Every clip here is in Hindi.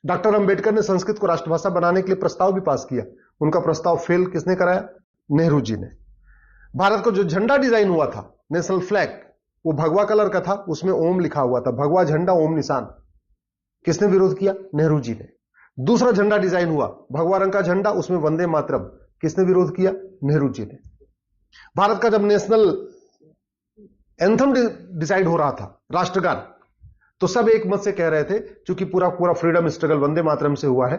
डॉक्टर अंबेडकर ने संस्कृत को राष्ट्रभाषा बनाने के लिए प्रस्ताव भी पास किया। उनका प्रस्ताव फेल किसने कराया? नेहरू जी ने। भारत का जो झंडा डिजाइन हुआ था, नेशनल फ्लैग, वो भगवा कलर का था, उसमें ओम लिखा हुआ था, भगवा झंडा ओम निशान। किसने विरोध किया? नेहरू जी ने। दूसरा झंडा डिजाइन हुआ, भगवा रंग का झंडा, उसमें वंदे मातरम। किसने विरोध किया? नेहरू जी ने। भारत का जब नेशनल एंथम डिसाइड हो रहा था, राष्ट्रगान, तो सब एक मत से कह रहे थे क्योंकि पूरा पूरा फ्रीडम स्ट्रगल वंदे मातरम से हुआ है,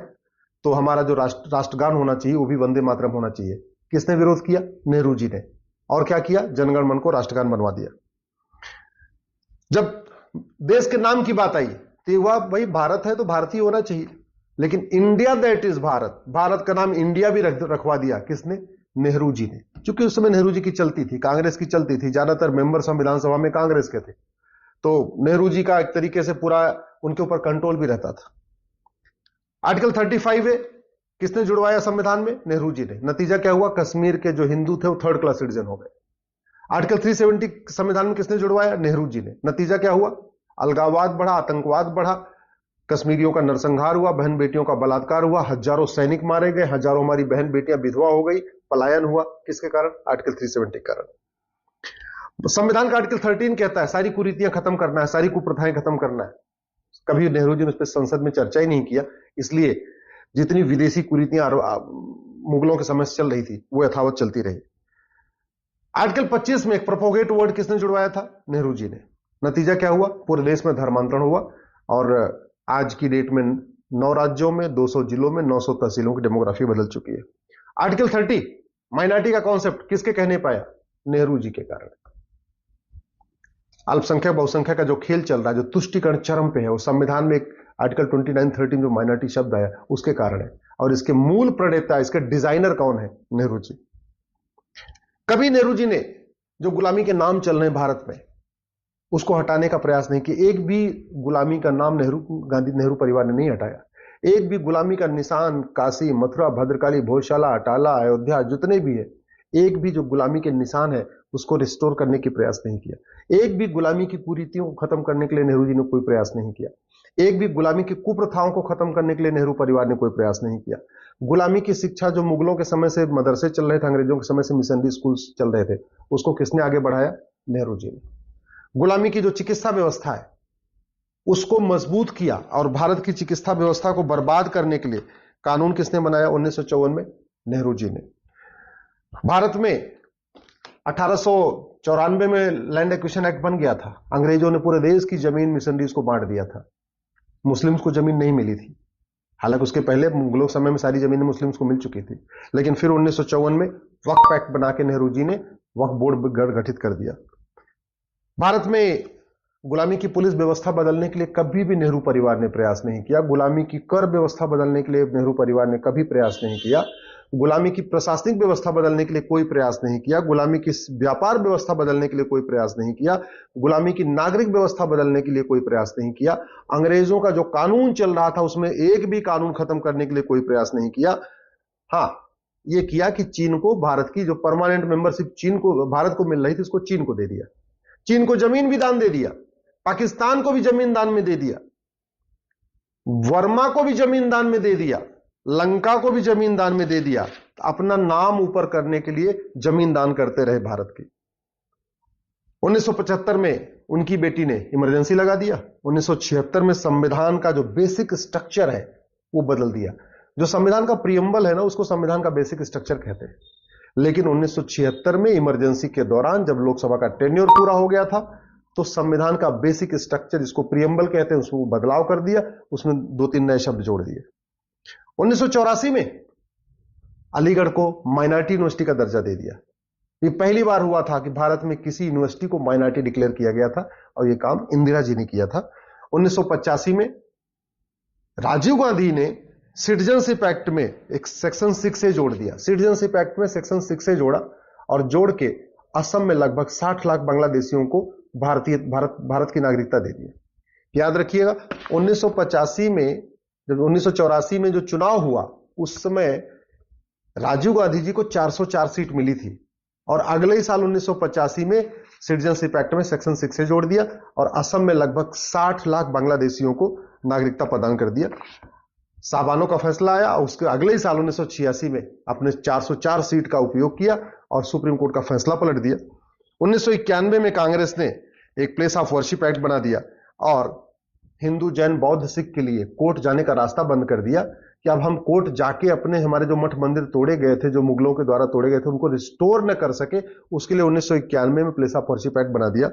तो हमारा जो राष्ट्रगान होना चाहिए वो भी वंदे मातरम होना चाहिए। किसने विरोध किया? नेहरू जी ने। और क्या किया? जनगण मन को राष्ट्रगान बनवा दिया। जब देश के नाम की बात आई तो ये हुआ, भाई भारत है तो भारतीय होना चाहिए, लेकिन India that is Bharat, Bharat का नाम इंडिया भी रखवा दिया। किसने? नेहरू जी ने। क्योंकि उस समय नेहरू जी की चलती थी, कांग्रेस की चलती थी, ज्यादातर मेंबर संविधान सभा में कांग्रेस के थे, तो नेहरू जी का एक तरीके से पूरा उनके ऊपर कंट्रोल भी रहता था। आर्टिकल 35 है, किसने जुड़वाया संविधान में? नेहरू जी ने। नतीजा क्या हुआ? कश्मीर के जो हिंदू थे वो थर्ड क्लास सिटीजन हो गए। आर्टिकल 370 संविधान में किसने जुड़वाया? नेहरू जी ने। नतीजा क्या हुआ? अलगाववाद बढ़ा, आतंकवाद बढ़ा, कश्मीरियों का नरसंहार हुआ, बहन बेटियों का बलात्कार हुआ, हजारों सैनिक मारे गए, हजारों हमारी बहन बेटियां विधवा हो गई, पलायन हुआ। किसके कारण? आर्टिकल 370 के कारण। संविधान का आर्टिकल 13 कहता है सारी कुरीतियां खत्म करना है, सारी कुप्रथाएं खत्म करना है। कभी नेहरू जी ने उस पर संसद में चर्चा ही नहीं किया, इसलिए जितनी विदेशी कुरीतियां मुगलों के समय से चल रही थी वो यथावत चलती रही। आर्टिकल 25 में एक प्रोपोगेट वर्ड किसने जुड़वाया था? नेहरू जी ने। नतीजा क्या हुआ? पूरे देश में धर्मांतरण हुआ और आज की डेट में 9 राज्यों में, 200 जिलों में, 900 तहसीलों की डेमोग्राफी बदल चुकी है। आर्टिकल 30 माइनॉरिटी का कॉन्सेप्ट किसके कहने पाया? नेहरू जी के कारण। अल्पसंख्यक बहुसंख्यक का जो खेल चल रहा है, जो तुष्टिकरण चरम पे है, वो संविधान में एक आर्टिकल 29-13 जो माइनॉरिटी शब्द आया उसके कारण है। और इसके मूल प्रणेता, इसके डिजाइनर कौन है? नेहरू जी। कभी नेहरू जी ने जो गुलामी के नाम चल रहे हैं भारत में उसको हटाने का प्रयास नहीं किया। एक भी गुलामी का नाम नेहरू परिवार ने नहीं हटाया। एक भी गुलामी का निशान काशी, मथुरा, भद्रकाली, भोजशाला, अटाला, अयोध्या, जितने भी है, एक भी जो गुलामी के निशान है उसको रिस्टोर करने की प्रयास नहीं किया। एक भी गुलामी की कुरीतियों को खत्म करने के लिए नेहरू जी ने कोई प्रयास नहीं किया। एक भी गुलामी की कुप्रथाओं को खत्म करने के लिए नेहरू परिवार ने कोई प्रयास नहीं किया। गुलामी की शिक्षा जो मुगलों के समय से मदरसे चल रहे थे, अंग्रेजों के समय से मिशनरी स्कूल चल रहे थे, उसको किसने आगे बढ़ाया? नेहरू जी ने। गुलामी की जो चिकित्सा व्यवस्था है उसको मजबूत किया और भारत की चिकित्सा व्यवस्था को बर्बाद करने के लिए कानून किसने बनाया? 1954 में नेहरू जी ने। भारत में 1894 में लैंड एक्विजिशन एक्ट बन गया था। अंग्रेजों ने पूरे देश की जमीन मिशनरीज को बांट दिया था। मुस्लिम्स को जमीन नहीं मिली थी, हालांकि उसके पहले मुगलों समय में सारी जमीनें मुस्लिम्स को मिल चुकी थी, लेकिन फिर 1954 में वक्फ एक्ट बना के नेहरू जी ने वक्फ बोर्ड गठित कर दिया। भारत में गुलामी की पुलिस व्यवस्था बदलने के लिए कभी भी नेहरू परिवार ने प्रयास नहीं किया। गुलामी की कर व्यवस्था बदलने के लिए नेहरू परिवार ने कभी प्रयास नहीं किया। गुलामी की प्रशासनिक व्यवस्था बदलने के लिए कोई प्रयास नहीं किया। गुलामी की व्यापार व्यवस्था बदलने के लिए कोई प्रयास नहीं किया। गुलामी की नागरिक व्यवस्था बदलने के लिए कोई प्रयास नहीं किया। अंग्रेजों का जो कानून चल रहा था उसमें एक भी कानून खत्म करने के लिए कोई प्रयास नहीं किया। हाँ, यह किया कि चीन को, भारत की जो परमानेंट मेंबरशिप चीन को, भारत को मिल रही थी, उसको चीन को दे दिया। चीन को जमीन भी दान दे दिया, पाकिस्तान को भी जमीन दान में दे दिया, वर्मा को भी जमीन दान में दे दिया, लंका को भी जमीन दान में दे दिया। अपना नाम ऊपर करने के लिए जमीन दान करते रहे भारत की। 1975 में उनकी बेटी ने इमरजेंसी लगा दिया। 1976 में संविधान का जो बेसिक स्ट्रक्चर है वो बदल दिया। जो संविधान का प्रियम्बल है ना, उसको संविधान का बेसिक स्ट्रक्चर कहते हैं। लेकिन 1976 में इमरजेंसी के दौरान जब लोकसभा का टेन्योर पूरा हो गया था तो संविधान का बेसिक स्ट्रक्चर, जिसको प्रियम्बल कहते हैं, उसमें बदलाव कर दिया, उसमें 2-3 नए शब्द जोड़ दिए। 1984 में अलीगढ़ को माइनॉरिटी यूनिवर्सिटी का दर्जा दे दिया। ये पहली बार हुआ था कि भारत में किसी यूनिवर्सिटी को माइनॉरिटी डिक्लेयर किया गया था और यह काम इंदिरा जी ने किया था। 1985 में राजीव गांधी ने सिटीजनशिप एक्ट में एक सेक्शन 6 जोड़ दिया। सिटीजनशिप एक्ट में सेक्शन 6 जोड़ा और जोड़ के असम में लगभग 60 लाख बांग्लादेशियों को भारत की नागरिकता दे दी। याद रखिएगा, 1985 में, जब 1984 में जो चुनाव हुआ उस समय राजीव गांधी जी को 404 सीट मिली थी और अगले ही साल 1985 में सिटीजनशिप एक्ट में सेक्शन 6 जोड़ दिया और असम में लगभग 60 लाख बांग्लादेशियों को नागरिकता प्रदान कर दिया। साबानो का फैसला आया, उसके अगले ही साल 1986 में अपने 404 सीट का उपयोग किया और सुप्रीम कोर्ट का फैसला पलट दिया। 1991 में कांग्रेस ने एक प्लेस ऑफ वर्शिप एक्ट बना दिया और हिंदू, जैन, बौद्ध, सिख के लिए कोर्ट जाने का रास्ता बंद कर दिया कि अब हम कोर्ट जाके अपने हमारे जो मठ मंदिर तोड़े गए थे, जो मुगलों के द्वारा तोड़े गए थे, उनको रिस्टोर न कर सके, उसके लिए 1991 में प्लेस ऑफ वर्शिप एक्ट बना दिया।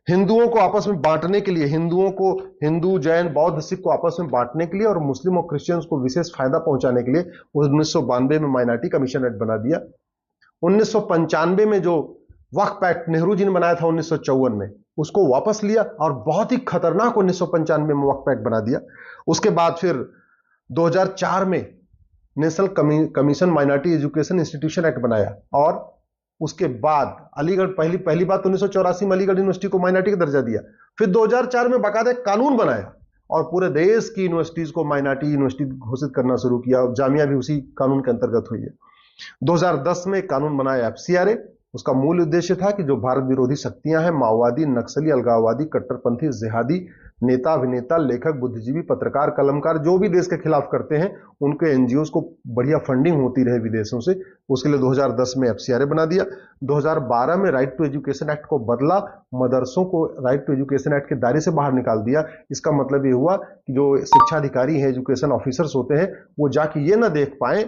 हिंदुओं को आपस में बांटने के लिए, हिंदुओं को, हिंदू, जैन, बौद्ध, सिख को आपस में बांटने के लिए और मुस्लिम और क्रिश्चियंस को विशेष फायदा पहुंचाने के लिए 1992 में माइनॉरिटी कमीशन एक्ट बना दिया। 1995 में जो वक्फ एक्ट नेहरू जी ने बनाया था 1954 में, उसको वापस लिया और बहुत ही खतरनाक 1995 में वक्फ एक्ट बना दिया। उसके बाद फिर 2004 में national commission minority education institution act बनाया और उसके बाद अलीगढ़, पहली बात 1984 में अलीगढ़ यूनिवर्सिटी को माइनॉरिटी का दर्जा दिया। फिर 2004 में बाकायदा एक कानून बनाया और पूरे देश की यूनिवर्सिटीज को माइनॉरिटी यूनिवर्सिटी घोषित करना शुरू किया। जामिया भी उसी कानून के अंतर्गत हुई है। 2010 में कानून बनाया एफसीआरए। उसका मूल उद्देश्य था कि जो भारत विरोधी शक्तियां हैं, माओवादी, नक्सली, अलगाववादी, कट्टरपंथी, जिहादी नेता, अभिनेता, लेखक, बुद्धिजीवी, पत्रकार, कलमकार, जो भी देश के खिलाफ करते हैं, उनके एनजीओ को बढ़िया फंडिंग होती रहे विदेशों से, उसके लिए 2010 में एफसीआरए बना दिया। 2012 में राइट टू एजुकेशन एक्ट को बदला, मदरसों को राइट टू एजुकेशन एक्ट के दायरे से बाहर निकाल दिया। इसका मतलब ये हुआ कि जो शिक्षा अधिकारी हैं, एजुकेशन ऑफिसर्स होते हैं, वो जाके ये ना देख पाए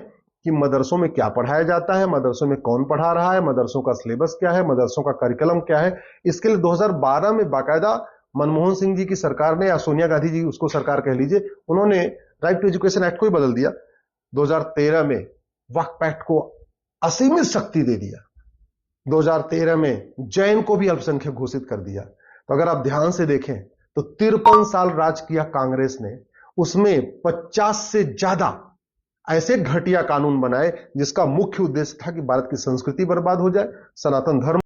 कि मदरसों में क्या पढ़ाया जाता है, मदरसों में कौन पढ़ा रहा है, मदरसों का सिलेबस क्या है, मदरसों का करिकुलम क्या है। इसके लिए 2012 में बाकायदा मनमोहन सिंह जी की सरकार ने, या सोनिया गांधी जी उसको सरकार कह लीजिए, उन्होंने राइट टू एजुकेशन एक्ट को ही बदल दिया। 2013 में वक्फ एक्ट को असीमित शक्ति दे दिया। 2013 में जैन को भी अल्पसंख्यक घोषित कर दिया। तो अगर आप ध्यान से देखें तो 53 साल राज किया कांग्रेस ने, उसमें 50 से ज्यादा ऐसे घटिया कानून बनाए जिसका मुख्य उद्देश्य था कि भारत की संस्कृति बर्बाद हो जाए, सनातन धर्म